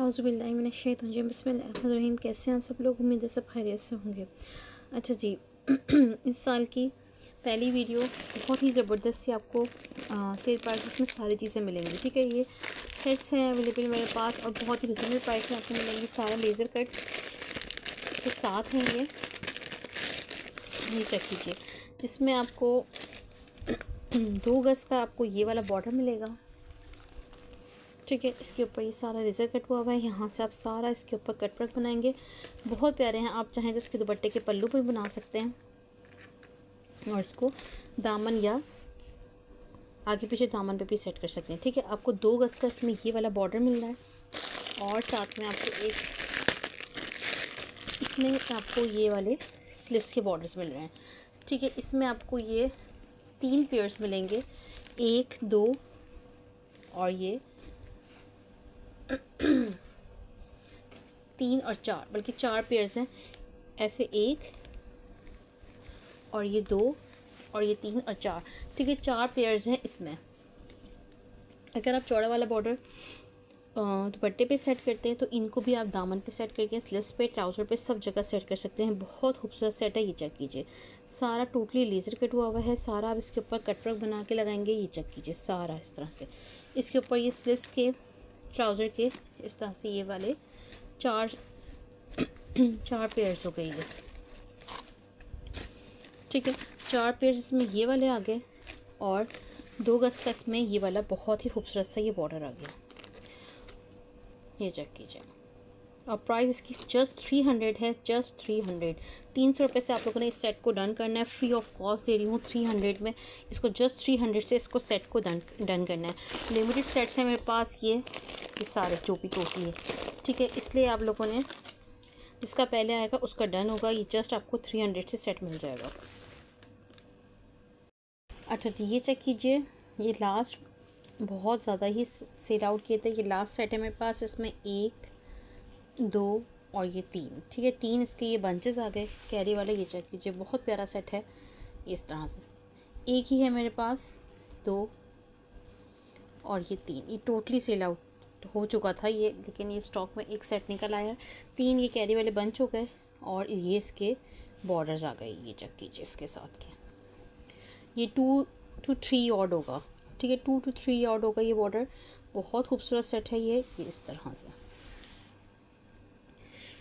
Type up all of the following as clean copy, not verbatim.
औज़ुबिल्लाहि मिनश्शैतानिर्रजीम बिस्मिल्लाहिर्रहमानिर्रहीम। कैसे हैं आप सब लोग? उम्मीद है सब खैरियत से होंगे। अच्छा जी इस साल की पहली वीडियो बहुत ही ज़बरदस्त सी आपको सेल प्राइस में सारी चीज़ें मिलेंगी। ठीक है, ये सेट्स हैं अवेलेबल मेरे पास और बहुत ही रिजनेबल प्राइस में आपको मिलेंगी। सारा लेज़र कट के साथ हैं ये चेक कीजिए, जिसमें आपको 2 गज़ का आपको ये वाला बॉर्डर मिलेगा। ठीक है, इसके ऊपर ये सारा लेज़र कट हुआ है। यहाँ से आप सारा इसके ऊपर कट वर्क बनाएंगे, बहुत प्यारे हैं। आप चाहें तो इसके दुपट्टे के पल्लू पर बना सकते हैं और इसको दामन या आगे पीछे दामन पे भी सेट कर सकते हैं। ठीक है, आपको 2 गज़ का इसमें ये वाला बॉर्डर मिल रहा है और साथ में आपको इसमें आपको ये वाले स्लीव्स के बॉर्डर्स मिल रहे हैं। ठीक है, इसमें आपको ये 3 पेयर्स मिलेंगे, 1 2 और ये 3 और 4, बल्कि 4 पेयर्स हैं। ऐसे 1 और ये 2 और ये 3 और 4। ठीक है, 4 पेयर्स हैं इसमें। अगर आप चौड़ा वाला बॉर्डर दुपट्टे पे सेट करते हैं तो इनको भी आप दामन पे सेट करके स्लीव्स पे, ट्राउज़र पे, सब जगह सेट कर सकते हैं। बहुत खूबसूरत सेट है, ये चेक कीजिए। सारा टोटली लेज़र कट हुआ है। सारा आप इसके ऊपर कट वर्क बना के लगाएंगे। ये चेक कीजिए, सारा इस तरह से। इसके ऊपर ये स्लीव्स के, ट्राउज़र के इस तरह से ये वाले 4 पेयर्स हो गए ये। ठीक है, 4 पेयर्स इसमें ये वाले आ गए और 2 गज़ का इसमें ये वाला बहुत ही खूबसूरत सा ये बॉर्डर आ गया। ये चेक कीजिए। और प्राइस इसकी जस्ट 300 है, जस्ट 300। 300 रुपये से आप लोगों ने इस सेट को डन करना है। फ्री ऑफ कॉस्ट दे रही हूँ 300 में। इसको जस्ट 300 से इसको सेट को डन करना है। लिमिटेड सेट्स हैं मेरे पास ये सारे जो भी टोटली है। ठीक है, इसलिए आप लोगों ने जिसका पहले आएगा उसका डन होगा। ये जस्ट आपको 300 से सेट मिल जाएगा। अच्छा जी, ये चेक कीजिए। ये लास्ट बहुत ज़्यादा ही सेल आउट किए थे। ये लास्ट सेट है मेरे पास। इसमें 1 2 और ये 3। ठीक है, 3 इसके ये बंचेस आ गए कैरी वाले। ये चेक कीजिए, बहुत प्यारा सेट है। इस तरह से एक ही है मेरे पास, 2 और ये 3। ये टोटली सेल आउट हो चुका था ये, लेकिन ये स्टॉक में एक सेट निकल आया। 3 ये कैरी वाले बंच हो गए और ये इसके बॉर्डर्स आ गए। ये चेक कीजिए, इसके साथ के ये 2 to 3 ऑड होगा। ठीक है, 2 to 3 ऑड होगा ये बॉर्डर। बहुत खूबसूरत सेट है ये इस तरह से।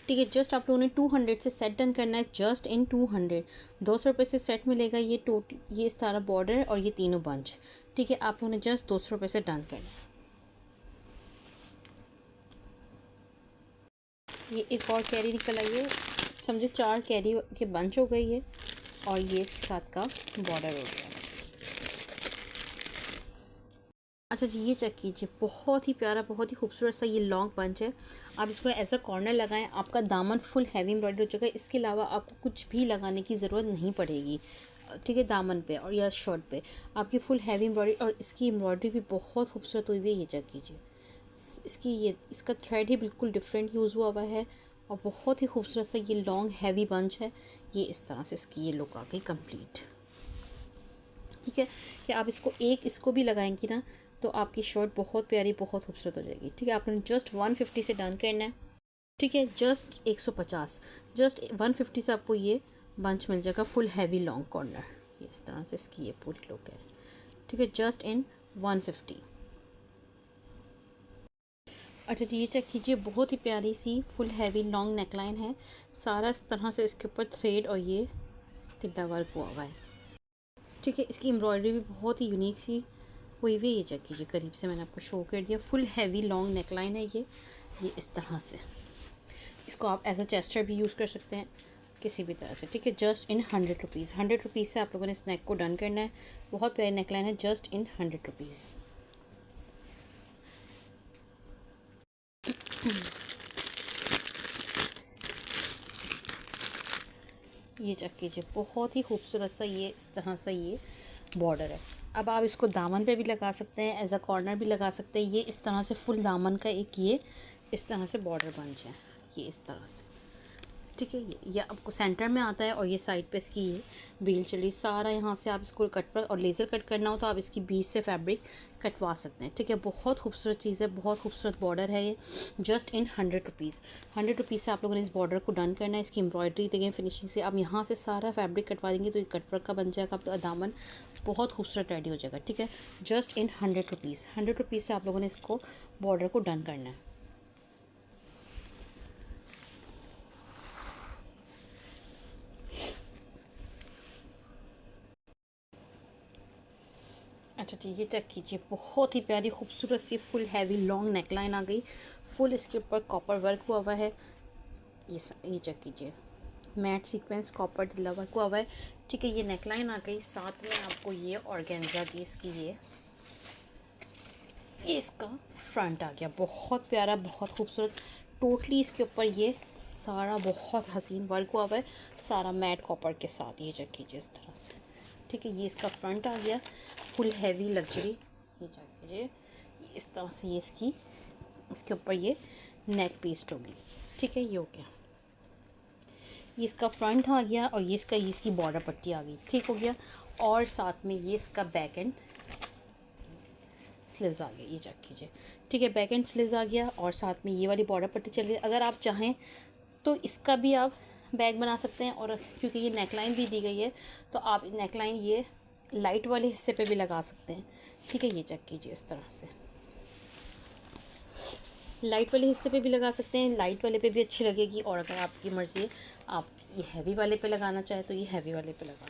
ठीक है, जस्ट आप लोगों ने 200 से सेट डन करना है। जस्ट इन 200, 200 रुपये से सेट मिलेगा ये टोटल, ये इस तरह बॉर्डर और ये तीनों बंच। ठीक है, आप लोगों ने जस्ट 200 रुपये से डन करना है। ये एक और कैरी निकल आई है, समझे 4 कैरी के बंच हो गई है और ये इसके साथ का बॉर्डर हो गया। अच्छा जी, ये चेक कीजिए, बहुत ही प्यारा, बहुत ही खूबसूरत सा ये लॉन्ग पंच है। आप इसको एज अ कॉर्नर लगाएं, आपका दामन फुल हैवी एम्ब्रॉयडरी हो चुका है। इसके अलावा आपको कुछ भी लगाने की ज़रूरत नहीं पड़ेगी। ठीक है, दामन पे और या शर्ट पे आपकी फुल हैवी एम्ब्रॉयडरी, और इसकी एम्ब्रॉयडरी भी बहुत खूबसूरत हुई हुई है। ये चेक कीजिए, इसका थ्रेड ही बिल्कुल डिफरेंट यूज़ हुआ है और बहुत ही खूबसूरत सा ये लॉन्ग हैवी बंच है। ये इस तरह से इसकी ये लुक आ गई कंप्लीट। ठीक है, कि आप इसको भी लगाएंगी ना तो आपकी शर्ट बहुत प्यारी, बहुत खूबसूरत हो जाएगी। ठीक है, आपने जस्ट 150 से डन करना है। ठीक है, जस्ट 150, जस्ट 150 से आपको ये बंच मिल जाएगा फुल हैवी लॉन्ग कॉर्नर। ये इस तरह से इसकी ये पूरी लुक है। ठीक है, जस्ट इन 150। अच्छा जी, ये चेक कीजिए, बहुत ही प्यारी सी फुल हैवी लॉन्ग नेकलाइन है। सारा इस तरह से इसके ऊपर थ्रेड और ये तिल्ला वर्क हुआ है। ठीक है, इसकी एम्ब्रॉयडरी भी बहुत ही यूनिक सी हुई हुई। ये चेक कीजिए, करीब से मैंने आपको शो कर दिया। फुल हैवी लॉन्ग नेकलाइन है ये इस तरह से। इसको आप एज अ चेस्टर भी यूज़ कर सकते हैं किसी भी तरह से। ठीक है, जस्ट इन 100 रुपीज़। 100 रुपीज़ से आप लोगों ने इस नेक को डन करना है। बहुत प्यारी नेकलाइन है, जस्ट इन 100 रुपीज़। ये चेक कीजिए, बहुत ही खूबसूरत सा ये इस तरह सा ये बॉर्डर है। अब आप इसको दामन पे भी लगा सकते हैं, एज अ कॉर्नर भी लगा सकते हैं। ये इस तरह से फुल दामन का एक ये इस तरह से बॉर्डर बन जाए, ये इस तरह से। ठीक है। ये आपको सेंटर में आता है और ये साइड पे इसकी ये बेल चली सारा, यहाँ से आप इसको कट पर और लेज़र कट करना हो तो आप इसकी बीच से फैब्रिक कटवा सकते हैं। ठीक है, बहुत खूबसूरत चीज़ है, बहुत खूबसूरत बॉर्डर है ये, जस्ट इन 100 रुपीज़। 100 रुपीज़ से आप लोगों ने इस बॉर्डर को डन करना है। इसकी एम्ब्रॉयडरी देखें फिनिशिंग से, आप यहाँ से सारा फैब्रिक कटवा देंगे तो ये कटवर्क का बन जाएगा, तो दामन बहुत खूबसूरत रेडी हो जाएगा। ठीक है, जस्ट इन 100 रुपीज़। 100 रुपीज़ से आप लोगों ने इसको बॉर्डर को डन करना है। अच्छा ठीक है, चेक कीजिए, बहुत ही प्यारी खूबसूरत सी फुल हैवी लॉन्ग नेकलाइन आ गई। फुल इसके ऊपर कॉपर वर्क हुआ हुआ है। ये चेक कीजिए, मैट सीक्वेंस कॉपर डिला वर्क हुआ हुआ है। ठीक है, ये नेकलाइन आ गई, साथ में आपको ये ऑर्गेन्जा की इसकी ये इसका फ्रंट आ गया, बहुत प्यारा, बहुत खूबसूरत। टोटली इसके ऊपर ये सारा बहुत हसीन वर्क हुआ हुआ है, सारा मैट कॉपर के साथ। ये चेक कीजिए इस तरह से। ठीक है, ये इसका फ्रंट आ गया, फुल हैवी लग्जरी। ये चेक कीजिए, इस तरह से ये इसके ऊपर ये नेक पेस्ट होगी। ठीक है, ये हो गया, ये इसका फ्रंट आ गया और ये इसकी बॉर्डर पट्टी आ गई। ठीक हो गया, और साथ में ये इसका बैक एंड स्लीव्स आ गया। ये चेक कीजिए, ठीक है, बैक एंड स्लीव्स आ गया और साथ में ये वाली बॉर्डर पट्टी चल रही है। अगर आप चाहें तो इसका भी आप बैग बना सकते हैं, और क्योंकि ये नेकलाइन भी दी गई है तो आप नेकलाइन ये लाइट वाले हिस्से पे भी लगा सकते हैं। ठीक है, ये चेक कीजिए इस तरह से, लाइट वाले हिस्से पे भी लगा सकते हैं, लाइट वाले पे भी अच्छी लगेगी। और अगर आपकी मर्ज़ी है आप ये हैवी वाले पे लगाना चाहे तो ये हैवी वाले पे लगा।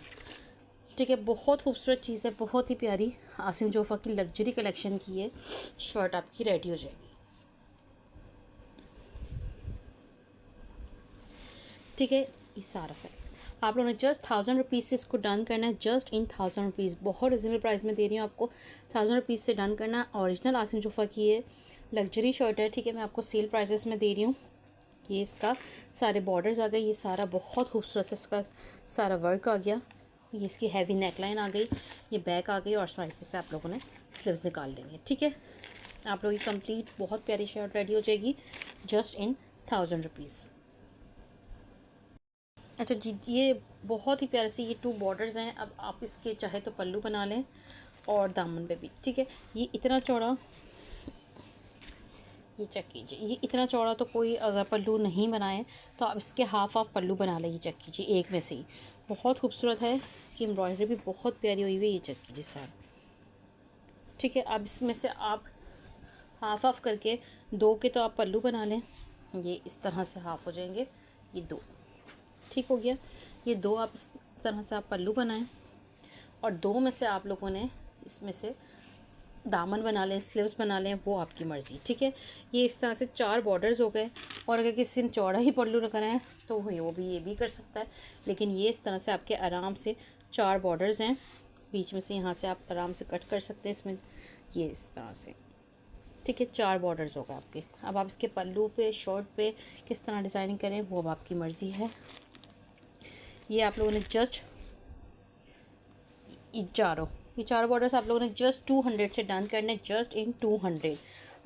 ठीक है, बहुत खूबसूरत चीज़ है, बहुत ही प्यारी आसिम जोफ़ा की लग्जरी कलेक्शन की है शर्ट आपकी रेडी हो जाएगी। ठीक है, ये सारा है, आप लोगों ने जस्ट 1000 रुपीज़ से इसको डन करना है, जस्ट इन 1000 रुपीज़। बहुत रिजनेबल प्राइस में दे रही हूँ आपको, 1000 रुपीज़ से डन करना है। ओरिजिनल आसिम जोफ़ा की ये लग्जरी शर्ट है। ठीक है, मैं आपको सेल प्राइसेस में दे रही हूँ। ये इसका सारे बॉर्डर्स आ गए, ये सारा बहुत खूबसूरत इसका सारा वर्क आ गया। ये इसकी हैवी नेकलाइन आ गई, ये बैक आ गई और साइड पे से आप लोगों ने स्लीव्स निकाल लेंगे। ठीक है, आप लोगों की कंप्लीट बहुत प्यारी शर्ट रेडी हो जाएगी, जस्ट इन 1000 रुपीज़। अच्छा जी, ये बहुत ही प्यारे से ये 2 बॉर्डर्स हैं। अब आप इसके चाहे तो पल्लू बना लें और दामन पे भी। ठीक है, ये इतना चौड़ा, ये चेक कीजिए, ये इतना चौड़ा तो कोई अगर पल्लू नहीं बनाए तो आप इसके हाफ पल्लू बना लें। ये चेक कीजिए, एक में से ही बहुत खूबसूरत है, इसकी एम्ब्रॉयडरी भी बहुत प्यारी हुई हुई है। ये चेक कीजिए सारा। ठीक है, अब इसमें से आप हाफ करके 2 के तो आप पल्लू बना लें, ये इस तरह से हाफ हो जाएंगे, ये 2। ठीक हो गया, ये 2 आप इस तरह से आप पल्लू बनाएं और 2 में से आप लोगों ने इसमें से दामन बना लें, स्लीव्स बना लें, वो आपकी मर्ज़ी। ठीक है, ये इस तरह से 4 बॉर्डर्स हो गए। और अगर किसी ने चौड़ा ही पल्लू लगाना है तो ये भी कर सकता है, लेकिन ये इस तरह से आपके आराम से 4 बॉर्डर्स हैं, बीच में से यहाँ से आप आराम से कट कर सकते हैं इसमें, ये इस तरह से। ठीक है, 4 बॉर्डर्स हो गए आपके। अब आप इसके पल्लू पे, शर्ट पे किस तरह डिज़ाइनिंग करें वो अब आपकी मर्ज़ी है। ये आप लोगों ने जस्ट ये चारों बॉर्डर्स आप लोगों ने जस्ट 200 से डन करने, जस्ट इन 200।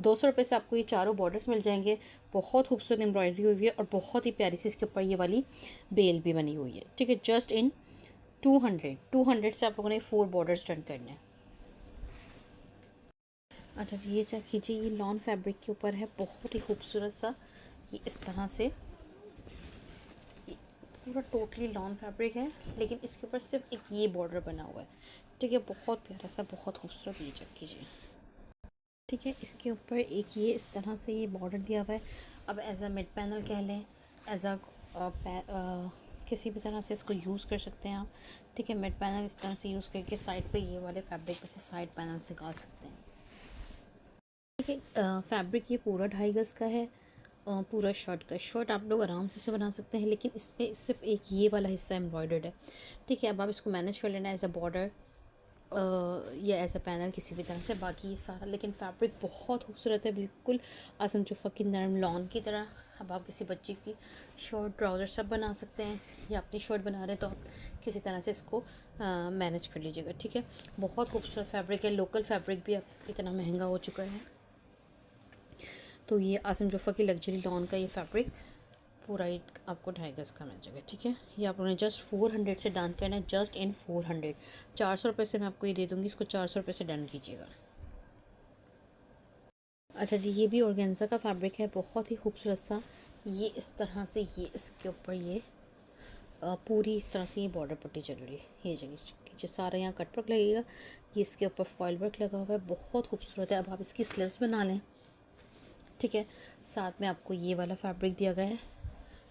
200 रुपये से आपको ये चारों बॉर्डर्स मिल जाएंगे। बहुत खूबसूरत एम्ब्रॉयडरी हुई है और बहुत ही प्यारी सी इसके ऊपर ये वाली बेल भी बनी हुई है। ठीक है, जस्ट इन 200 से आप लोगों ने 4 बॉर्डर्स डन करने हैं। अच्छा जी, ये चेक कीजिए, ये लॉन फैब्रिक के ऊपर है, बहुत ही खूबसूरत सा। ये इस तरह से पूरा टोटली लॉन फैब्रिक है, लेकिन इसके ऊपर सिर्फ एक ये बॉर्डर बना हुआ है। ठीक है, बहुत प्यारा सा, बहुत खूबसूरत। ये चेक कीजिए, ठीक है, इसके ऊपर एक ये इस तरह से ये बॉर्डर दिया हुआ है। अब एज अ मिड पैनल कह लें, एज अ किसी भी तरह से इसको यूज़ कर सकते हैं आप। ठीक है, मिड पैनल इस तरह से यूज़ करके साइड पे ये वाले फैब्रिक पे से साइड पैनल से निकाल सकते हैं। ठीक है, फैब्रिक ये पूरा 2.5 गज़ का है, पूरा शर्ट आप लोग आराम से इसमें बना सकते हैं, लेकिन इस पर सिर्फ एक ये वाला हिस्सा एम्ब्रॉयडर्ड है। ठीक है, अब आप इसको मैनेज कर लेना एज अ बॉर्डर या एज अ पैनल किसी भी तरह से। बाकी ये सारा, लेकिन फैब्रिक बहुत खूबसूरत है, बिल्कुल आसम जोफ़ा की नरम लॉन की तरह। अब आप किसी बच्चे की शर्ट, ट्राउज़र सब बना सकते हैं, या अपनी शर्ट बना रहे हैं तो आप किसी तरह से इसको मैनेज कर लीजिएगा। ठीक है, बहुत खूबसूरत फैब्रिक है, लोकल फैब्रिक भी अब इतना महंगा हो चुका है। तो ये आसम जोफ़ा की लग्जरी लॉन का ये फैब्रिक पूरा ही आपको 2.5 गज का मिल जाएगा। ठीक है, ये आप लोगों ने जस्ट 400 से डन करना है, जस्ट इन 400। 400 रुपये से मैं आपको ये दे दूँगी, इसको 400 रुपये से डन कीजिएगा। अच्छा जी, ये भी ऑर्गेन्जा का फैब्रिक है, बहुत ही खूबसूरत सा। ये इस तरह से, ये इसके ऊपर ये पूरी इस तरह से ये बॉर्डर पट्टी चल रही है। ये जगह सारा यहाँ कट वर्क लगेगा, ये इसके ऊपर फॉइल वर्क लगा हुआ है, बहुत खूबसूरत है। अब आप इसकी स्लीव्स बना लें। ठीक है, साथ में आपको ये वाला फैब्रिक दिया गया है,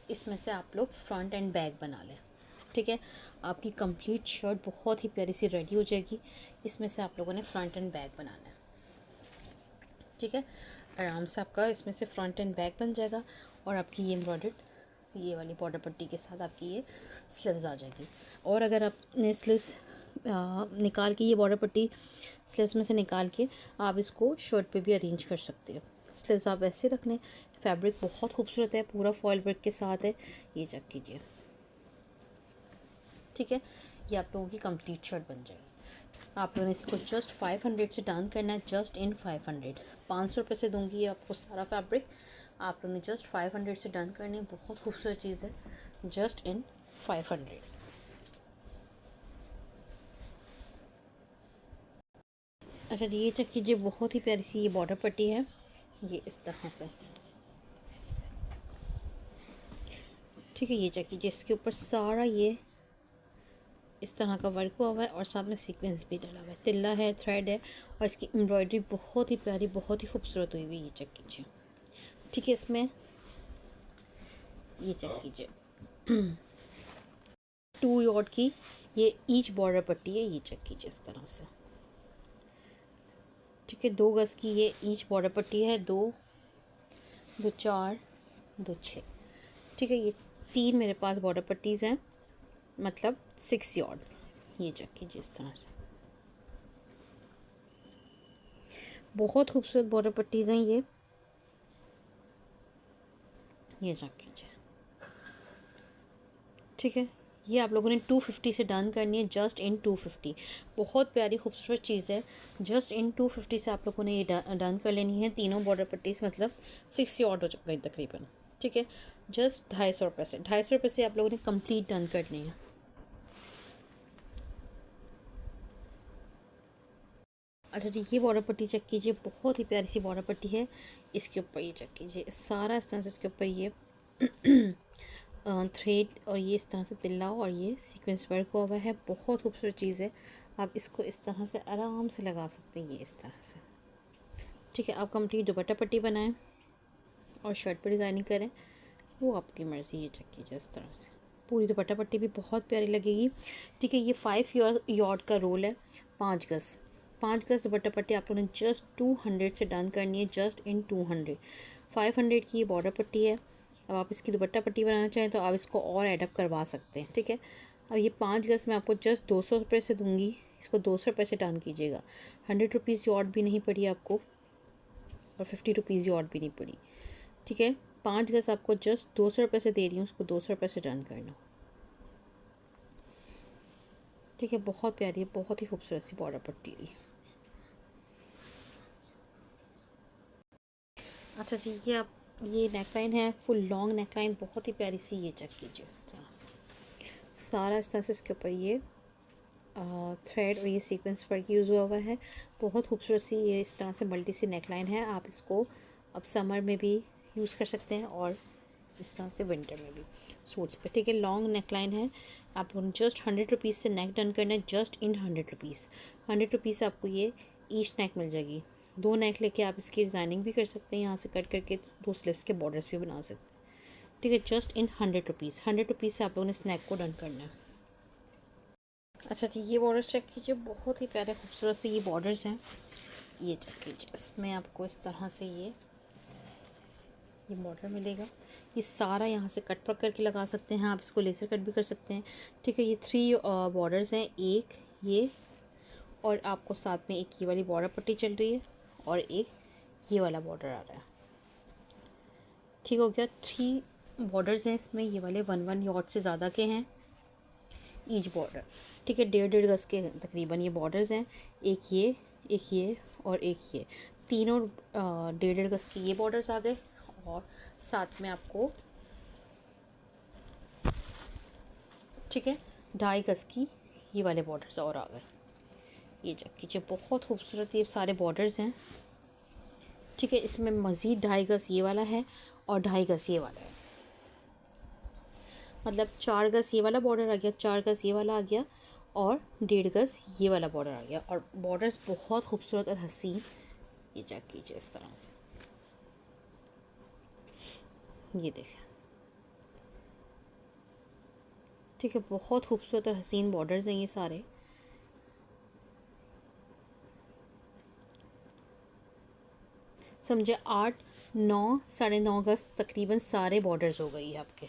इसमें से आप लोग फ्रंट एंड बैक बना लें। ठीक है, आपकी कंप्लीट शर्ट बहुत ही प्यारी सी रेडी हो जाएगी। इसमें से आप लोगों ने फ्रंट एंड बैक बनाना है। ठीक है, आराम से आपका इसमें से फ्रंट एंड बैक बन जाएगा, और आपकी ये एम्ब्रॉयडर्ड ये वाली बॉर्डर पट्टी के साथ आपकी ये स्लीव्स आ जाएगी। और अगर आपने स्लीव्स निकाल के, ये बॉर्डर पट्टी स्लीव्स में से निकाल के आप इसको शर्ट पे भी अरेंज कर सकते हो। स्लीव्स आप ऐसे रख लें। फैब्रिक बहुत खूबसूरत है, पूरा फॉइल वर्क के साथ है। ये चेक कीजिए। ठीक है, ये आप लोगों की कंप्लीट शर्ट बन जाएगी। आप लोगों ने इसको जस्ट 500 से डन करना है, जस्ट इन 500। 500 रुपये से दूंगी आपको सारा फैब्रिक। आप लोगों ने जस्ट 500 से डन करनी है, बहुत खूबसूरत चीज़ है, जस्ट इन 500। अच्छा जी, ये चेक कीजिए, बहुत ही प्यारी सी ये बॉर्डर पट्टी है, ये इस तरह से। ठीक है, ये चेक कीजिए, इसके ऊपर सारा ये इस तरह का वर्क हुआ हुआ है, और साथ में सीक्वेंस भी डला हुआ है, तिल्ला है, थ्रेड है, और इसकी एम्ब्रॉयडरी बहुत ही प्यारी, बहुत ही खूबसूरत हुई हुई। ये चेक कीजिए। ठीक है, इसमें ये चेक कीजिए 2 यॉर्ड की ये ईच बॉर्डर पट्टी है। ये चेक कीजिए इस तरह से। ठीक है, 2 गज़ की ये ईच बॉर्डर पट्टी है, 2 2 4 2 6। ठीक है, ये 3 मेरे पास बॉर्डर पट्टीज़ हैं, मतलब 6 यॉर्ड। ये चेक कीजिए इस तरह से, बहुत खूबसूरत बॉर्डर पट्टीज़ हैं ये चेक कीजिए। ठीक है, ये आप लोगों ने 250 से डन करनी है, जस्ट इन 250। बहुत प्यारी खूबसूरत चीज़ है, जस्ट इन 250 से आप लोगों ने ये डन कर लेनी है। तीनों बॉर्डर पट्टीज़ मतलब 6 यॉर्ड हो गई तकरीबन। ठीक है, जस्ट 250 रुपये से आप लोगों ने कंप्लीट डन करनी है। अच्छा जी, ये बॉर्डर पट्टी चेक कीजिए, बहुत ही प्यारी सी बॉर्डर पट्टी है। इसके ऊपर ये चेक कीजिए, सारा इस तरह से इसके ऊपर ये थ्रेड और ये इस तरह से तिल्ला और ये सीक्वेंस वर्क हुआ है, बहुत खूबसूरत चीज़ है। आप इसको इस तरह से आराम से लगा सकते हैं, ये इस तरह से। ठीक है, आप कंप्लीट दुपट्टा पट्टी बनाएं और शर्ट पर डिज़ाइनिंग करें, वो आपकी मर्ज़ी। ये चेक कीजिए इस तरह से, पूरी दुपट्टा पट्टी भी बहुत प्यारी लगेगी। ठीक है, ये 5 यॉर्ड का रोल है, 5 गज़ दुपट्टा पट्टी आप लोगों ने जस्ट 200 से डन करनी है, जस्ट इन 200। 500 की ये बॉर्डर पट्टी है। अब आप इसकी दुपट्टा पट्टी बनाना चाहें तो आप इसको और एडअप करवा सकते हैं। ठीक है, अब ये 5 गज़ मैं आपको जस्ट 200 रुपये से दूँगी, इसको 200 रुपये से डन कीजिएगा। 100 रुपीज़ यॉर्ड भी नहीं पड़ी आपको, और 50 रुपीज़ यॉर्ड भी नहीं पड़ी। ठीक है, 5 गज़ आपको जस्ट 200 रुपये से दे रही हूँ, उसको 200 रुपये से डन करना। ठीक है, बहुत प्यारी है, बहुत ही खूबसूरत सी बॉर्डर पट्टी है। अच्छा जी, ये नेकलाइन है, फुल लॉन्ग नेकलाइन, बहुत ही प्यारी सी। ये चेक कीजिए इस तरह से, सारा इस तरह से इसके ऊपर ये थ्रेड और ये सीक्वेंस वर्क यूज़ हुआ है, बहुत खूबसूरत सी। ये इस तरह से मल्टी सी नेकलाइन है, आप इसको अब समर में भी यूज़ कर सकते हैं और इस तरह से विंटर में भी सूट्स पे। ठीक है, लॉन्ग नेकलाइन है, आप जस्ट 100 रुपीज़ से नेक डन करना है, जस्ट इन 100 रुपीज़। 100 रुपीज़ से आपको ये ईच नेक मिल जाएगी। 2 नेक लेके आप इसकी डिज़ाइनिंग भी कर सकते हैं, यहाँ से कट करके 2 स्लीव्स के बॉर्डर्स भी बना सकते हैं। ठीक है, जस्ट इन 100 रुपीज़। 100 रुपीज़ से आप लोगों ने इस नेक को डन करना है। अच्छा जी, ये बॉर्डर्स चेक कीजिए, बहुत ही प्यारे खूबसूरत से ये बॉर्डर्स हैं। ये चेक कीजिए, इसमें आपको इस तरह से ये बॉर्डर मिलेगा। ये सारा यहाँ से कट पक करके लगा सकते हैं, आप इसको लेसर कट भी कर सकते हैं। ठीक है, ये 3 बॉर्डर्स हैं, एक ये, और आपको साथ में एक ये वाली बॉर्डर पट्टी चल रही है, और एक ये वाला बॉर्डर आ रहा है। ठीक हो गया, 3 बॉर्डर्स हैं इसमें, ये वाले 1 यॉर्ड से ज़्यादा के हैं ईच बॉर्डर। ठीक है, 1.5 गज़ के तकरीबन ये बॉर्डर्स हैं, एक ये और एक ये, तीनों 1.5 गज़ के ये बॉर्डर्स आ गए, और साथ में आपको ठीक है, 2.5 गज़ की ये वाले बॉर्डर्स और आ गए। ये चेक कीजिए, बहुत खूबसूरत ये सारे बॉर्डर्स हैं। ठीक है, इसमें मज़ीद 2.5 गज़ ये वाला है और 2.5 गज़ ये वाला है, मतलब 4 गज़ ये वाला बॉर्डर आ गया, 4 गज़ ये वाला आ गया और 1.5 गज़ ये वाला बॉर्डर आ गया। और बॉर्डर्स बहुत खूबसूरत और हसीन, ये चेक कीजिए इस तरह से, ये देखें। ठीक है, बहुत खूबसूरत और हसीन बॉर्डर्स हैं ये सारे। समझे 8, 9, 9.5 गज़ तकरीबन सारे बॉर्डर्स हो गई है आपके।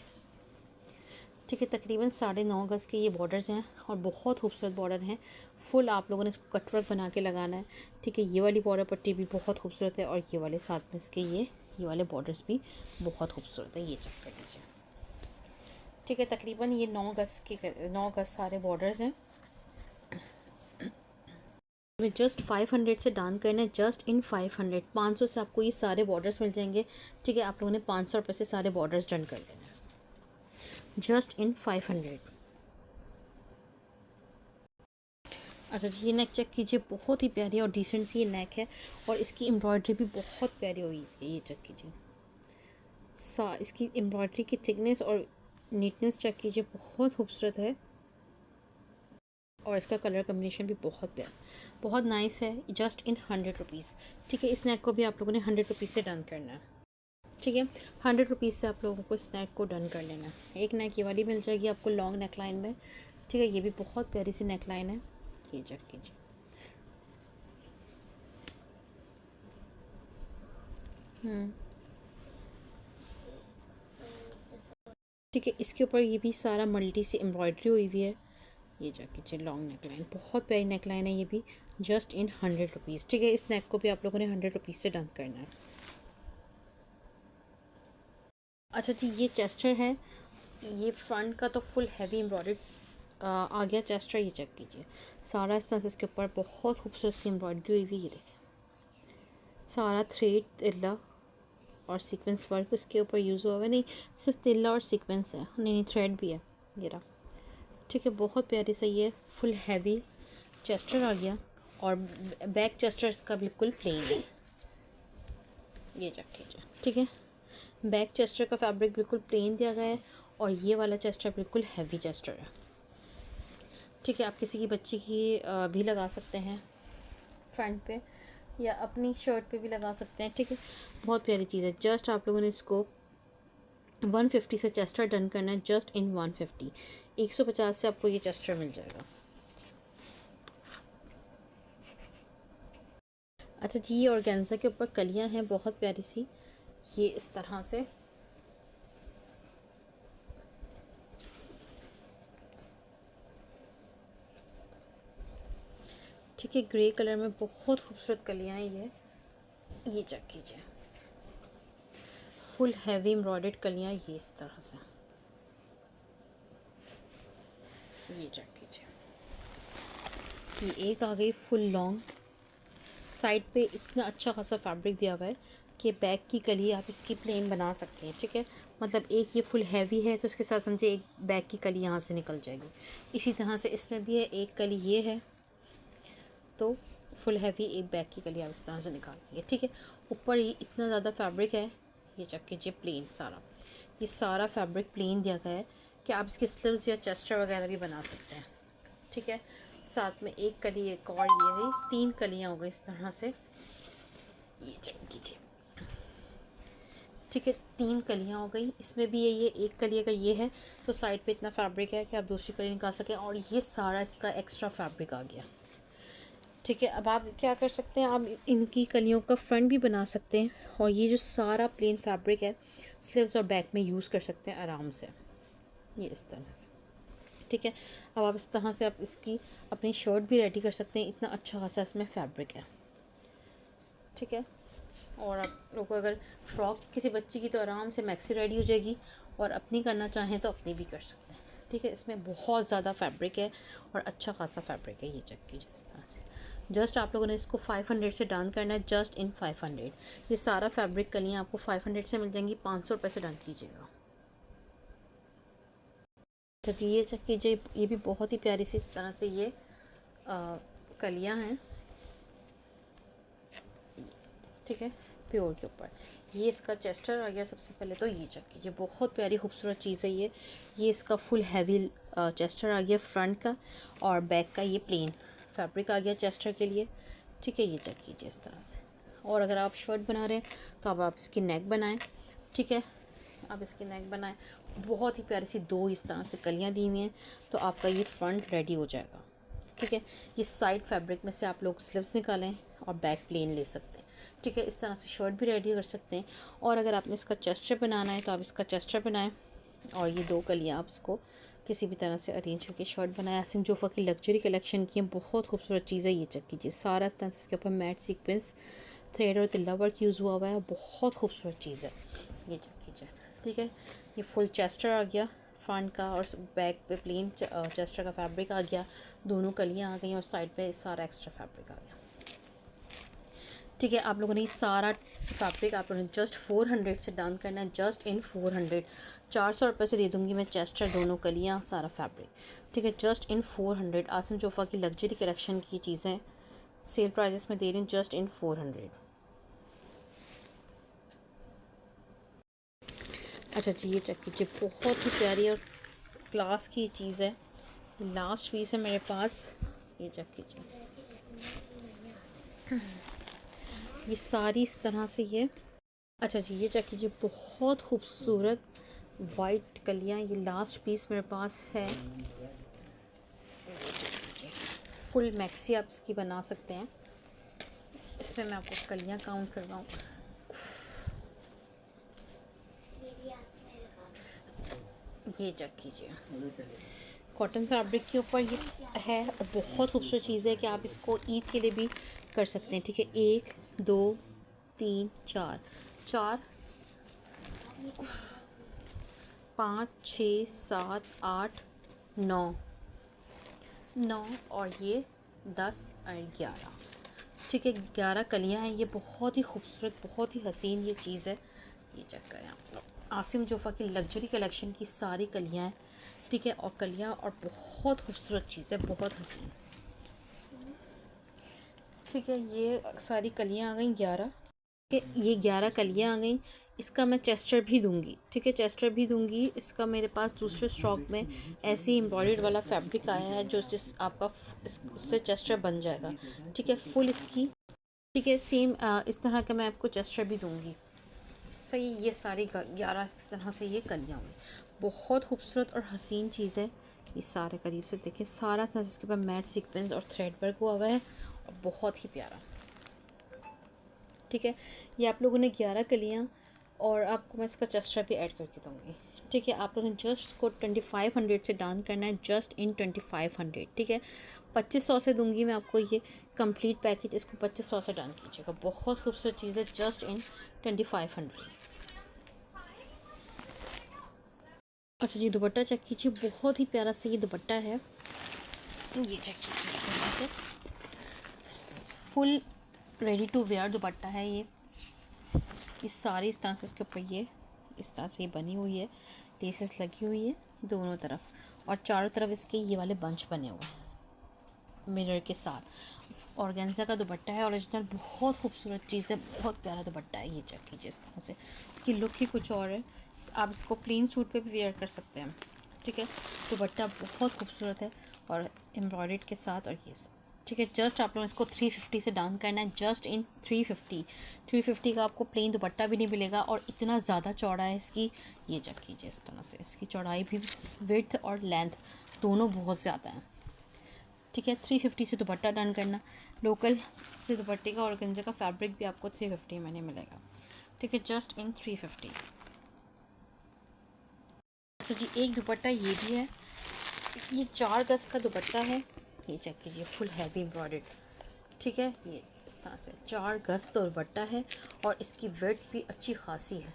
ठीक है, तकरीबन 9.5 गज़ के ये बॉर्डर्स हैं और बहुत खूबसूरत बॉर्डर हैं। फुल आप लोगों ने इसको कटवर्क बना के लगाना है। ठीक है, ये वाली बॉर्डर पट्टी भी बहुत खूबसूरत है और ये वाले साथ में इसके ये वाले बॉर्डर्स भी बहुत खूबसूरत है। ये चेक कर लीजिए। ठीक है, तकरीबन ये 9 गज़ सारे बॉर्डर्स हैं। में जस्ट 500 से डन करना है, जस्ट इन 500, 500 से आपको ये सारे बॉर्डर्स मिल जाएंगे। ठीक है, आप लोगों ने 500 रुपये से सारे बॉर्डर्स डन कर लेना है, जस्ट इन 500। अच्छा जी, ये नेक चेक कीजिए, बहुत ही प्यारी और डिसेंट सी ये नेक है और इसकी एम्ब्रॉयडरी भी बहुत प्यारी हुई है। ये चेक कीजिए, इसकी एम्ब्रॉयडरी की थिकनेस और नीटनेस चेक कीजिए, बहुत खूबसूरत है और इसका कलर कम्बिनेशन भी बहुत प्यारा, बहुत नाइस है। Just in 100 rupees. ठीक है, इस नेक को भी आप लोगों ने 100 रुपीज़ से डन करना है। ठीक है, 100 रुपीज़ से आप लोगों को इस नेक को डन कर लेना है। एक नेक ये वाली मिल जाएगी आपको लॉन्ग नेक लाइन में। ठीक है, ये भी बहुत प्यारी सी नेक लाइन है, ये चेक कीजिए। ठीक है, इसके ऊपर ये भी सारा मल्टी सी एम्ब्रॉयडरी हुई हुई है। ये चेक कीजिए, लॉन्ग नेक लाइन, बहुत प्यारी नेक लाइन है ये भी, जस्ट इन 100 रुपीज़। ठीक है, इस नेक को भी आप लोगों ने 100 रुपीज़ से डन करना है। अच्छा जी, ये चेस्टर है, ये फ्रंट का तो फुल हैवी एम्ब्रॉयडरी आ गया चेस्टर। ये चेक कीजिए, सारा इस तरह से इसके ऊपर बहुत खूबसूरत सी एम्ब्रॉयडरी हुई हुई है। ये देखिए, सारा थ्रेड, तिल्ला और सीक्वेंस वर्क इसके ऊपर यूज़ हुआ है। नहीं, सिर्फ तिल्ला और सीक्वेंस है, नहीं थ्रेड भी है ये रहा। ठीक है, बहुत प्यारी सा ये फुल हैवी चेस्टर आ गया और बैक चेस्टर इसका बिल्कुल प्लेन है। ये चेक कीजिए। ठीक है, बैक चेस्टर का फैब्रिक बिल्कुल प्लेन दिया गया है और ये वाला चेस्टर बिल्कुल हैवी चेस्टर है। ठीक है, आप किसी की बच्ची की भी लगा सकते हैं फ्रंट पे या अपनी शर्ट पे भी लगा सकते हैं। ठीक है, बहुत प्यारी चीज़ है। जस्ट आप लोगों ने इसको 150 से चेस्टर डन करना है, जस्ट इन 150। 150 से आपको ये चेस्टर मिल जाएगा। अच्छा जी, ये ऑर्गेन्जा के ऊपर कलियां हैं बहुत प्यारी सी, ये इस तरह से। ठीक है, ग्रे कलर में बहुत खूबसूरत कलियां हैं ये चेक कीजिए, फुल हैवी एम्ब्रॉयडर्ड कलियां ये इस तरह से, ये चेक कीजिए। ये एक आ गई फुल लॉन्ग, साइड पे इतना अच्छा खासा फैब्रिक दिया हुआ है कि बैक की कली आप इसकी प्लेन बना सकते हैं। ठीक है, मतलब एक ये फुल हैवी है तो उसके साथ समझे एक बैक की कली यहाँ से निकल जाएगी। इसी तरह से इसमें भी है, एक कली ये है तो फुल हैवी एक बैक की कली आप इस तरह से निकालेंगे। ठीक है, ऊपर ये इतना ज़्यादा फैब्रिक है, ये चेक कीजिए, प्लेन सारा, ये सारा फैब्रिक प्लेन दिया गया है कि आप इसके स्लीव्स या चेस्टर वगैरह भी बना सकते हैं। ठीक है, साथ में एक कली एक और ये गई, 3 कलियाँ हो गई इस तरह से, ये चेक कीजिए। ठीक है, 3 कलियाँ हो गई, इसमें भी ये एक कली अगर ये है तो साइड पे इतना फैब्रिक है कि आप दूसरी कली निकाल सकें और ये सारा इसका एक्स्ट्रा फैब्रिक आ गया। ठीक है, अब आप क्या कर सकते हैं, आप इनकी कलियों का फ्रंट भी बना सकते हैं और ये जो सारा प्लेन फैब्रिक है स्लीव्स और बैक में यूज़ कर सकते हैं आराम से, ये इस तरह से। ठीक है, अब आप इस तरह से आप इसकी अपनी शर्ट भी रेडी कर सकते हैं, इतना अच्छा खासा इसमें फैब्रिक है। ठीक है, और आप लोग को अगर फ्रॉक किसी बच्ची की तो आराम से मैक्सी रेडी हो जाएगी और अपनी करना चाहें तो अपनी भी कर सकते हैं। ठीक है, इसमें बहुत ज़्यादा फैब्रिक है और अच्छा खासा फैब्रिक है, ये चेक कीजिए इस तरह से। जस्ट आप लोगों ने इसको 500 से डन करना है, जस्ट इन 500। ये सारा फैब्रिक कलियाँ आपको 500 से मिल जाएंगी, 500 रुपये से डन कीजिएगा। तो ये चेक कीजिए, ये भी बहुत ही प्यारी सी इस तरह से ये कलियाँ हैं, ठीक है, प्योर के ऊपर। ये इसका चेस्टर आ गया। सबसे पहले तो ये चेक कीजिए, बहुत प्यारी खूबसूरत चीज़ है ये इसका फुल हैवी चेस्टर आ गया फ्रंट का, और बैक का ये प्लेन फैब्रिक आ गया चेस्टर के लिए, ठीक है। ये चेक कीजिए इस तरह से। और अगर आप शर्ट बना रहे हैं तो अब आप इसकी नेक बनाएं, ठीक है, आप इसकी नेक बनाएं। बहुत ही प्यारी सी दो इस तरह से कलियाँ दी हुई हैं, तो आपका ये फ्रंट रेडी हो जाएगा, ठीक है। ये साइड फैब्रिक में से आप लोग स्लीव्स निकालें और बैक प्लेन ले सकते हैं, ठीक है। इस तरह से शर्ट भी रेडी कर सकते हैं। और अगर आपने इसका चेस्टर बनाना है तो आप इसका चेस्टर बनाएं, और ये दो कलियाँ आप इसको किसी भी तरह से अरेंज करके शर्ट बनाएं। आसिम जोफ़ा की लग्जरी कलेक्शन की है, बहुत खूबसूरत चीज़ है। ये चेक कीजिए, सारा तरह से इसके ऊपर मैट सीक्वेंस थ्रेड और तिल्ला वर्क यूज़ हुआ है, बहुत खूबसूरत चीज़ है। ये चेक कीजिए, ठीक है। ये फुल चेस्टर आ गया फ्रंट का, और बैक पे प्लेन चेस्टर का फैब्रिक आ गया, दोनों कलियाँ आ गई, और साइड पे सारा एक्स्ट्रा फैब्रिक आ गया, ठीक है। आप लोगों ने सारा फैब्रिक आप लोगों ने जस्ट 400 से डाउन करना है, जस्ट इन 400। 400 रुपये से दे दूँगी मैं चेस्टर, दोनों कलियाँ, सारा फैब्रिक, ठीक है, जस्ट इन 400। आसिम जोफ़ा की लग्जरी कलेक्शन की चीज़ें सेल प्राइजेस में दे रही हूँ, जस्ट इन 400। अच्छा जी, ये चेक कीजिए, बहुत ही प्यारी और क्लास की चीज़ है। लास्ट पीस है मेरे पास, ये चेक कीजिए, ये सारी इस तरह से ये। अच्छा जी, ये चेक कीजिए, बहुत खूबसूरत वाइट कलियाँ, ये लास्ट पीस मेरे पास है। फुल मैक्सी आप इसकी बना सकते हैं। इसमें मैं आपको कलियाँ काउंट कर रहा हूँ। ये चेक कीजिए, कॉटन फैब्रिक के ऊपर ये है, और बहुत खूबसूरत चीज़ है कि आप इसको ईद के लिए भी कर सकते हैं, ठीक है। 1 2 3 4 4 5 6 7 8 9 9, और ये 10 और 11, ठीक है। 11 कलियाँ हैं। ये बहुत ही खूबसूरत, बहुत ही हसीन ये चीज़ है। ये चेक करें आप लोग, आसिम जोफ़ा की लग्जरी कलेक्शन की सारी कलियाँ हैं, ठीक है। और कलियाँ, और बहुत खूबसूरत चीज़ है, बहुत हसीन, ठीक है। ये सारी कलियाँ आ गई 11, ये 11 कलियाँ आ गई। इसका मैं चेस्टर भी दूंगी, ठीक है, चेस्टर भी दूंगी। इसका मेरे पास दूसरे स्टॉक में ऐसे ही एम्ब्रॉयडर्ड वाला फैब्रिक आया है, जो आपका उससे चेस्टर बन जाएगा, ठीक है, फुल इसकी, ठीक है। सेम इस तरह का मैं आपको चेस्टर भी दूंगी, सही। ये सारी 11 इस तरह से ये कलियाँ हुई, बहुत खूबसूरत और हसीन चीज़ है। ये सारे करीब से देखें, सारा तरह से इसके ऊपर मैट सीक्वेंस और थ्रेड वर्क हुआ हुआ है, और बहुत ही प्यारा, ठीक है। ये आप लोगों ने 11 कलियाँ, और आपको मैं इसका चेस्टर भी ऐड करके दूँगी, ठीक है। आप लोगों ने जस्ट इसको 2500 से डाउन करना है, जस्ट इन 2500, ठीक है। 2500 से दूंगी मैं आपको ये कंप्लीट पैकेज, इसको 2500 से डाउन कीजिएगा। बहुत खूबसूरत चीज़ है, जस्ट इन 2500। अच्छा जी, दुपट्टा चेक कीजिए, बहुत ही प्यारा सा ये दुपट्टा है। ये चेक कीजिए, full ready to wear dupatta है ये। इस सारी इस तरह से इसके ऊपर ये इस तरह से ये बनी हुई है, लेसेस लगी हुई है दोनों तरफ, और चारों तरफ इसके ये वाले बंच बने हुए हैं मिरर के साथ। ऑर्गेन्जा का दुपट्टा है ओरिजिनल, बहुत खूबसूरत चीज़ है, बहुत प्यारा दुपट्टा है। ये चेक कीजिए, इस तरह से इसकी लुक ही कुछ और है। आप इसको प्लेन सूट पे भी वेयर कर सकते हैं, ठीक है। दुपट्टा बहुत खूबसूरत है, और एम्ब्रॉयडर्ड के साथ, और ये सब, ठीक है। जस्ट आप लोग इसको 350 से डाउन करना है, जस्ट इन 350 का आपको प्लेन दुपट्टा भी नहीं मिलेगा, और इतना ज़्यादा चौड़ा है इसकी। ये चेक कीजिए, इस तरह से इसकी चौड़ाई भी, विड्थ और लेंथ दोनों बहुत ज़्यादा है, ठीक है। 350 से दुपट्टा डन करना। लोकल से दुपट्टे का ऑर्गेन्जा का फैब्रिक भी आपको 350 में नहीं मिलेगा, ठीक है, जस्ट इन 350। अच्छा जी, एक दुपट्टा ये भी है, ये 4 गज का दुपट्टा है। ये चेक कीजिए, फुल हैवी एम्ब्रॉयडर्ड, ठीक है। ये इस तरह से 4 गज दुपट्टा है, और इसकी विड्थ भी अच्छी खासी है,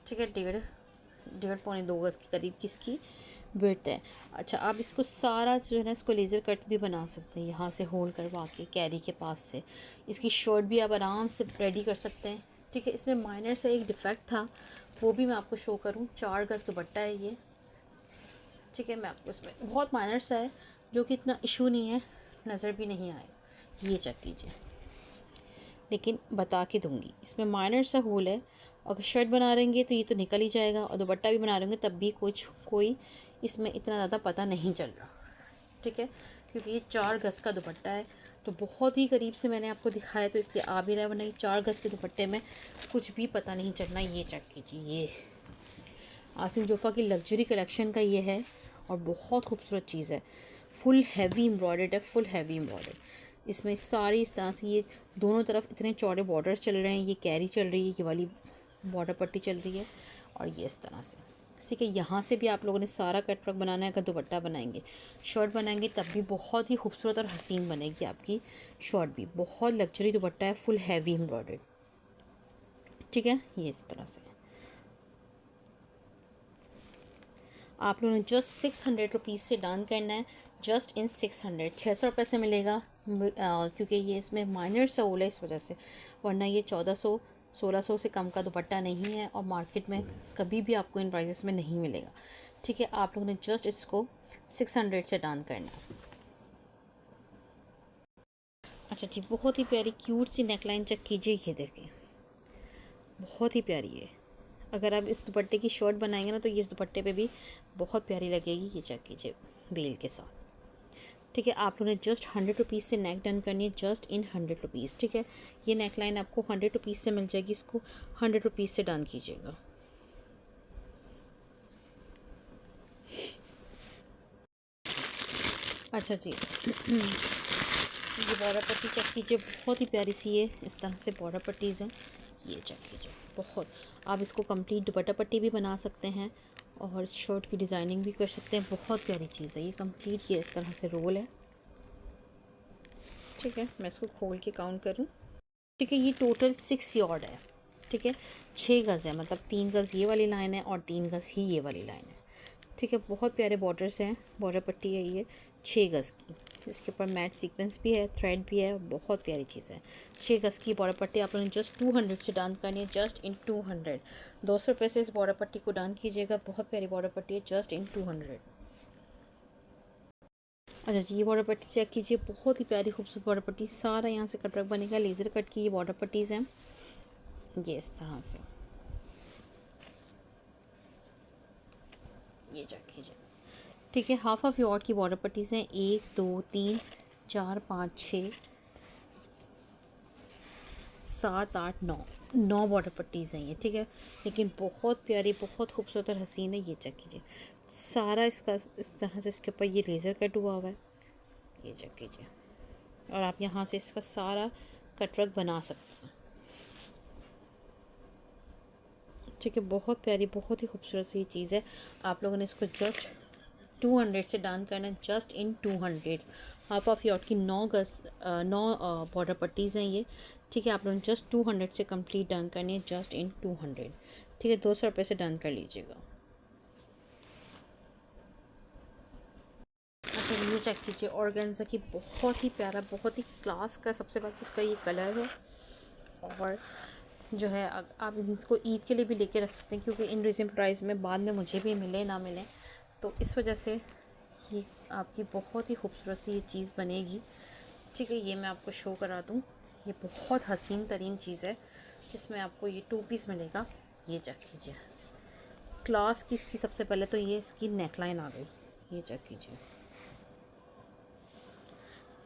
ठीक है। डेढ़ पौने 2 गज के करीब की इसकी विड्थ है। अच्छा, आप इसको सारा जो है ना, इसको लेज़र कट भी बना सकते हैं, यहाँ से होल्ड करवा के कैरी के पास से। इसकी शर्ट भी आप आराम से रेडी कर सकते हैं, ठीक है। इसमें माइनर से एक डिफेक्ट था, वो भी मैं आपको शो करूँ। 4 गज दुपट्टा है ये, ठीक है, मैं आपको इसमें बहुत माइनर सा है जो कि इतना इशू नहीं है, नज़र भी नहीं आएगा। ये चेक कीजिए, लेकिन बता के दूंगी, इसमें माइनर सा होल है। अगर शर्ट बना रहेंगे तो ये तो निकल ही जाएगा, और दुपट्टा भी बना रहेंगे तब भी कोई इसमें इतना ज़्यादा पता नहीं चल रहा। ठीक है, क्योंकि ये 4 गज़ का दुपट्टा है, तो बहुत ही करीब से मैंने आपको दिखाया तो इसलिए आ भी रहा है, वरना ये 4 गज़ के दुपट्टे में कुछ भी पता नहीं चलना। ये चेक कीजिए, ये आसिम जोफ़ा की लग्जरी कलेक्शन का ये है, और बहुत खूबसूरत चीज़ है। फुल हैवी एम्ब्रॉयडर्ड है, फुल हैवी एम्ब्रॉयडर्ड। इसमें सारी इस तरह से ये दोनों तरफ इतने चौड़े बॉर्डर्स चल रहे हैं। ये कैरी चल रही है, ये वाली बॉर्डर पट्टी चल रही है, और ये इस तरह से। ठीक है, यहाँ से भी आप लोगों ने सारा कट वर्क बनाना है। अगर दुपट्टा बनाएंगे, शर्ट बनाएंगे, तब भी बहुत ही खूबसूरत और हसीन बनेगी आपकी शर्ट भी। बहुत लग्जरी दुपट्टा है, फुल हैवी एम्ब्रॉयडर्ड। ठीक है, ये इस तरह से आप लोगों ने जस्ट 600 रुपीज़ से डन करना है। जस्ट इन 600 रुपये से मिलेगा, क्योंकि ये इसमें माइनर सोल है इस वजह से, वरना ये 1400-1600 से कम का दुपट्टा नहीं है, और मार्केट में कभी भी आपको इन प्राइसेस में नहीं मिलेगा। ठीक है, आप लोगों ने जस्ट इसको 600 से डन करना है। अच्छा जी, बहुत ही प्यारी क्यूट सी नेकलाइन चेक कीजिए, ये देखें, बहुत ही प्यारी है। अगर आप इस दुपट्टे की शर्ट बनाएंगे ना, तो ये इस दुपट्टे पे भी बहुत प्यारी लगेगी। ये चेक कीजिए बेल के साथ। ठीक है, आप लोगों ने जस्ट 100 रुपीज़ से नेक डन करनी है, जस्ट इन 100 रुपीज़। ठीक है, ये नेक लाइन आपको 100 रुपीज़ से मिल जाएगी, इसको 100 रुपीज़ से डन कीजिएगा। अच्छा जी, ये बॉर्डर पट्टी चेक कीजिए, बहुत ही प्यारी सी है, इस तरह से बॉर्डर पट्टीज़ हैं। ये चेक कीजिए, बहुत। आप इसको कंप्लीट दुपट्टा पट्टी भी बना सकते हैं, और शर्ट की डिज़ाइनिंग भी कर सकते हैं। बहुत प्यारी चीज़ है ये, कंप्लीट ये इस तरह से रोल है। ठीक है, मैं इसको खोल के काउंट करूँ। ठीक है, ये टोटल 6 यार्ड है। ठीक है, 6 गज़ है, मतलब 3 गज़ ये वाली लाइन है और 3 गज़ ही ये वाली लाइन है। ठीक है, बहुत प्यारे बॉर्डर्स हैं, बॉर्डर पट्टी है ये 6 गज़ की। इसके ऊपर मैट सीक्वेंस भी है, थ्रेड भी है, बहुत प्यारी चीज़ है। 6 गज़ की बॉर्डर पट्टी आप लोगों ने जस्ट 200 से डन करनी है, जस्ट इन 200। 200 रुपये से इस बॉर्डर पट्टी को डन कीजिएगा। बहुत प्यारी बॉर्डर पट्टी है, जस्ट इन 200। अच्छा जी, ये बॉर्डर पट्टी चेक कीजिए, बहुत ही प्यारी खूबसूरत बॉर्डर पट्टी। सारा यहाँ से कट वर्क बनेगा, लेज़र कट की ये बॉर्डर पट्टीज़ हैं, ये इस तरह से। ये चेक कीजिए। ठीक है, हाफ ऑफ यार्ड की बॉर्डर पट्टीज़ हैं, 1 2 3 4 5 6 7 8 9 बॉर्डर पट्टीज़ हैं ये। ठीक है, लेकिन बहुत प्यारी, बहुत खूबसूरत और हसीन है। ये चेक कीजिए, सारा इसका इस तरह से इसके ऊपर ये लेज़र कट हुआ हुआ है। ये चेक कीजिए, और आप यहाँ से इसका सारा कटवर्क बना सकते हैं। ठीक है, बहुत प्यारी, बहुत ही खूबसूरत सी चीज़ है। आप लोगों ने इसको जस्ट 200 से डन करना है, just in 200। Half of yard की 9 बॉर्डर पट्टीज़ हैं ये। ठीक है, आप लोगों ने जस्ट 200 से कंप्लीट डन करनी है, जस्ट इन 200। ठीक है, 200 रुपये से डन कर लीजिएगा। अच्छा, ये चेक कीजिए, ऑर्गेन्जा की बहुत ही प्यारा, बहुत ही क्लास का, सबसे पहले तो इसका ये कलर है, और जो है आप इसको ईद के लिए भी लेके रख सकते हैं, क्योंकि इन रीजनेबल प्राइस में बाद में मुझे भी मिले ना मिले, तो इस वजह से ये आपकी बहुत ही खूबसूरत सी ये चीज़ बनेगी। ठीक है, ये मैं आपको शो करा दूँ, ये बहुत हसीन तरीन चीज़ है। इसमें आपको ये 2 पीस मिलेगा। ये चेक कीजिए, क्लास की इसकी सबसे पहले तो ये इसकी नेकलाइन आ गई, ये चेक कीजिए।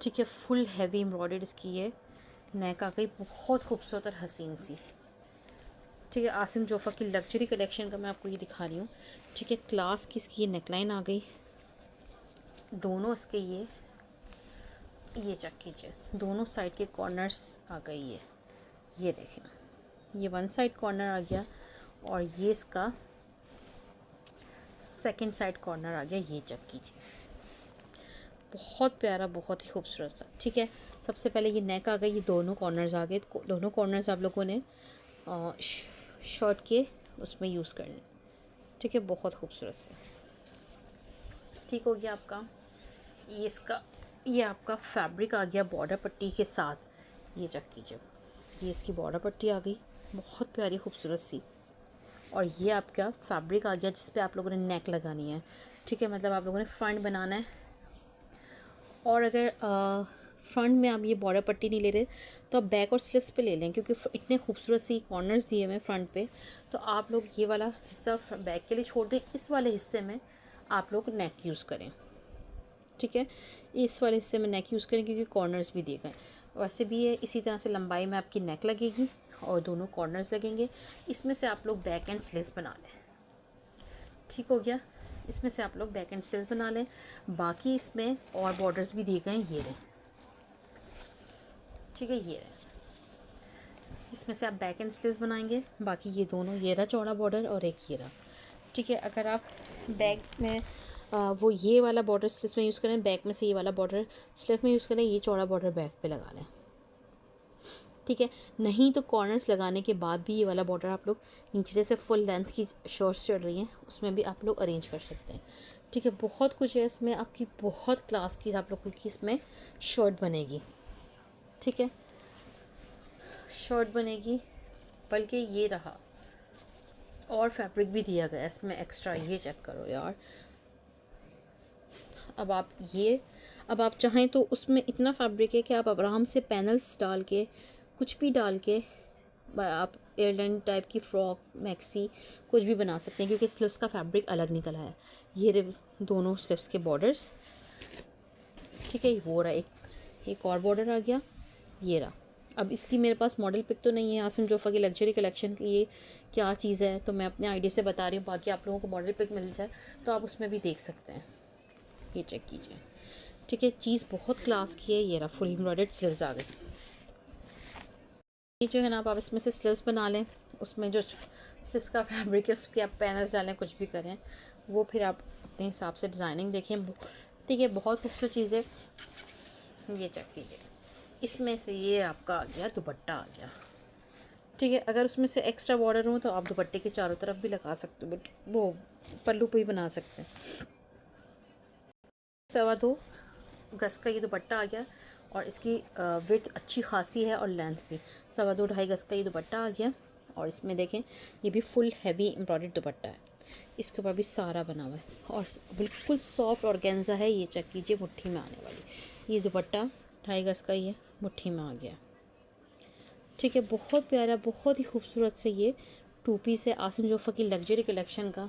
ठीक है, फुल हैवी एम्ब्रॉयडर्ड इसकी ये नेक आ गई, बहुत खूबसूरत और हसीन सी। ठीक है, आसिम जोफ़ा की लग्जरी कलेक्शन का मैं आपको ये दिखा रही हूँ। ठीक है, क्लास की इसकी ये नेकलाइन आ गई, दोनों इसके ये चेक कीजिए, दोनों साइड के कॉर्नर्स आ गई ये देखें, ये वन साइड कॉर्नर आ गया, और ये इसका सेकंड साइड कॉर्नर आ गया। ये चेक कीजिए, बहुत प्यारा, बहुत ही खूबसूरत सा। ठीक है, सबसे पहले ये नेक आ गई, ये दोनों कॉर्नर्स आ गए, दोनों कॉर्नर्स आप लोगों ने शर्ट के उसमें यूज़ करने। ठीक है, बहुत खूबसूरत से। ठीक हो गया आपका ये आपका फैब्रिक आ गया बॉर्डर पट्टी के साथ। ये चेक कीजिए, इसकी बॉर्डर पट्टी आ गई, बहुत प्यारी खूबसूरत सी। और ये आपका फैब्रिक आ गया जिस पे आप लोगों ने नेक लगानी है। ठीक है, मतलब आप लोगों ने फ्रंट बनाना है। और अगर फ्रंट में आप ये बॉर्डर पट्टी नहीं ले रहे तो आप बैक और स्लीव्स पे ले लें, क्योंकि इतने खूबसूरत सी कॉर्नर्स दिए हुए फ्रंट पे, तो आप लोग ये वाला हिस्सा बैक के लिए छोड़ दें, इस वाले हिस्से में आप लोग नेक यूज़ करें। ठीक है, इस वाले हिस्से में नेक यूज़ करें क्योंकि कॉर्नर्स भी दिए गए। वैसे भी है, इसी तरह से लंबाई में आपकी नेक लगेगी और दोनों कॉर्नर्स लगेंगे। इसमें से आप लोग बैक एंड स्लीव्स बना लें। ठीक हो गया, इसमें से आप लोग बैक एंड स्लीव्स बना लें। बाकी इसमें और बॉर्डर्स भी दिए गए हैं, ये रहे। ठीक है, ये रहे, इसमें से आप बैक एंड स्लीव्स बनाएंगे। बाकी ये दोनों, ये रहा चौड़ा बॉर्डर और एक ये रहा। ठीक है, अगर आप बैक में वो ये वाला बॉर्डर स्लीव में यूज़ करें, बैक में से ये वाला बॉर्डर स्लीव में यूज़ करें, ये चौड़ा बॉर्डर बैक पे लगा लें। ठीक है, नहीं तो कॉर्नर्स लगाने के बाद भी ये वाला बॉर्डर आप लोग नीचे जैसे फुल लेंथ की शर्ट्स चल रही हैं उसमें भी आप लोग अरेंज कर सकते हैं। ठीक है, बहुत कुछ है इसमें, आपकी बहुत क्लास की आप लोगों की इसमें शर्ट बनेगी। ठीक है, शर्ट बनेगी, बल्कि ये रहा और फैब्रिक भी दिया गया इसमें एक्स्ट्रा, ये चेक करो यार। अब आप चाहें तो उसमें इतना फैब्रिक है कि आप आराम से पैनल्स डाल के, कुछ भी डाल के आप एयरलाइन टाइप की फ्रॉक, मैक्सी कुछ भी बना सकते हैं, क्योंकि स्लीव्स का फैब्रिक अलग निकला है। ये दोनों स्लीव्स के बॉर्डर्स। ठीक है, वो रहा एक और बॉर्डर आ गया, ये रहा। अब इसकी मेरे पास मॉडल पिक तो नहीं है आसिम जोफ़ा की लग्जरी कलेक्शन की, ये क्या चीज़ है तो मैं अपने आईडी से बता रही हूँ। बाकी आप लोगों को मॉडल पिक मिल जाए तो आप उसमें भी देख सकते हैं, ये चेक कीजिए। ठीक है, चीज़ बहुत क्लास की है। ये रहा फुल एम्ब्रॉयडर्ड स्लीव्स आ गए। ये जो है ना, आप इसमें से स्लीव्स बना लें, उसमें जो स्लीव्स का फैब्रिक है उसके आप पैनल्स डालें, कुछ भी करें, वो फिर आप अपने हिसाब से डिज़ाइनिंग देखें। ठीक है, बहुत खूबसूरत चीज़ है। ये चेक कीजिए, इसमें से ये आपका आ गया दुपट्टा आ गया। ठीक है, अगर उसमें से एक्स्ट्रा बॉर्डर हो तो आप दुपट्टे के चारों तरफ भी लगा सकते हो, बट वो पल्लू पे ही बना सकते हैं। 2.25 गज का ये दुपट्टा आ गया और इसकी विड्थ अच्छी खासी है और लेंथ भी 2.25 गज का ये दुपट्टा आ गया। और इसमें देखें, ये भी फुल हैवी एम्ब्रॉयडर्ड दुपट्टा है, इसके ऊपर भी सारा बना हुआ है और बिल्कुल सॉफ्ट ऑर्गेन्जा है। ये चेक कीजिए, मुट्ठी में आने वाली ये दुपट्टा 2.5 गज का, ये मुट्ठी में आ गया। ठीक है, बहुत प्यारा, बहुत ही खूबसूरत से ये 2 पीस है आसिम जोफ़ा की लग्जरी कलेक्शन का।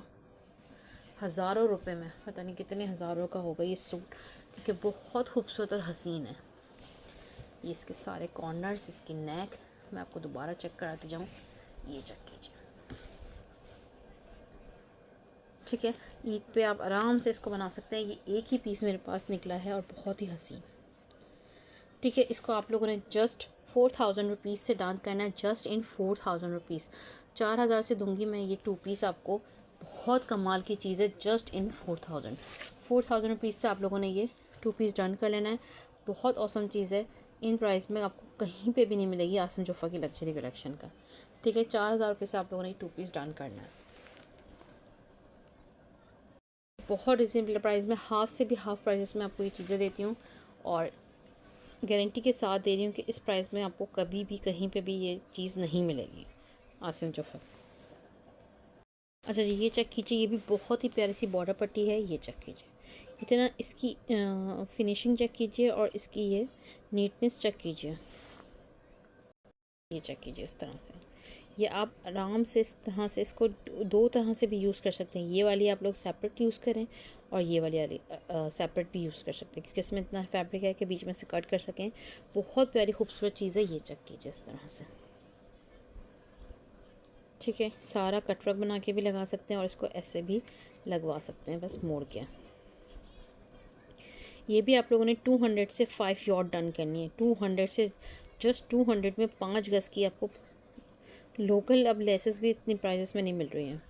हज़ारों रुपए में, पता नहीं कितने हज़ारों का होगा ये सूट, क्योंकि बहुत खूबसूरत और हसीन है। ये इसके सारे कॉर्नर्स, इसकी नेक, मैं आपको दोबारा चेक कराती जाऊँ, ये चेक कीजिए। ठीक है, ईद पे आप आराम से इसको बना सकते हैं। ये एक ही पीस मेरे पास निकला है और बहुत ही हसीन। ठीक है, इसको आप लोगों ने जस्ट 4000 रुपीज़ से डांस करना है, जस्ट इन 4000 रुपीज़। 4000 से दूंगी मैं ये 2 पीस आपको। बहुत कमाल की चीज़ है, जस्ट इन 4000 रुपीज़ से आप लोगों ने ये 2 पीस डन कर लेना है। बहुत औसम चीज़ है, इन प्राइस में आपको कहीं पे भी नहीं मिलेगी आसिम जोफ़ा की लग्जरी कलेक्शन का। ठीक है, 4000 रुपये से आप लोगों ने 2 पीस डन करना है। बहुत रिजनेबल प्राइस में, हाफ़ से भी हाफ़ प्राइस में आपको ये चीज़ें देती हूँ और गारंटी के साथ दे रही हूँ कि इस प्राइस में आपको कभी भी कहीं पे भी ये चीज़ नहीं मिलेगी आसिम जोफ़ा। अच्छा जी, ये चेक कीजिए, ये भी बहुत ही प्यारी सी बॉर्डर पट्टी है। ये चेक कीजिए, इतना इसकी फिनिशिंग चेक कीजिए और इसकी ये नीटनेस चेक कीजिए। ये चेक कीजिए, इस तरह से ये आप आराम से इस तरह से इसको 2 तरह से भी यूज़ कर सकते हैं। ये वाली आप लोग सेपरेट यूज़ करें और ये वाली सेपरेट भी यूज़ कर सकते हैं, क्योंकि इसमें इतना फैब्रिक है कि बीच में से कट कर सकें। बहुत प्यारी खूबसूरत चीज़ है। ये चेक कीजिए, इस तरह से। ठीक है, सारा कटवर्क बना के भी लगा सकते हैं और इसको ऐसे भी लगवा सकते हैं, बस मोड़ के। ये भी आप लोगों ने 200 से 5 यॉर्ड डन करनी है। 200 से जस्ट 200 में 5 गज़ की आपको लोकल, अब लेसेस भी इतनी प्राइजेस में नहीं मिल रही हैं।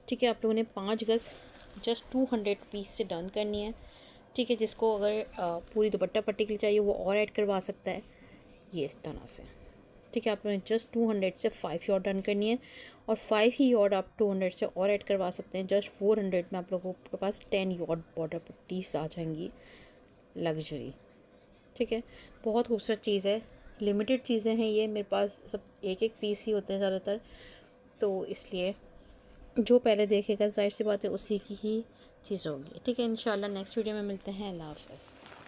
ठीक है, आप लोगों ने 5 गज़ जस्ट 200 पीस से डन करनी है। ठीक है, जिसको अगर पूरी दुपट्टा पट्टी के लिए चाहिए वो और ऐड करवा सकता है, ये इस तरह से। ठीक है, आप लोगों ने जस्ट 200 से 5 यॉर्ड डन करनी है और 5 ही यॉर्ड आप 200 से और ऐड करवा सकते हैं। जस्ट 400 में आप लोगों के पास 10 यॉर्ड बॉर्डर पट्टीज आ जाएंगी लग्जरी। ठीक है, बहुत खूबसूरत चीज़ है, लिमिटेड चीज़ें हैं ये, मेरे पास सब एक एक पीस ही होते हैं ज़्यादातर, तो इसलिए जो पहले देखेगा ज़ाहिर सी बात है उसी की ही चीज़ होगी। ठीक है, इंशाल्लाह नेक्स्ट वीडियो में मिलते हैं। अल्लाह हाफ़िज़।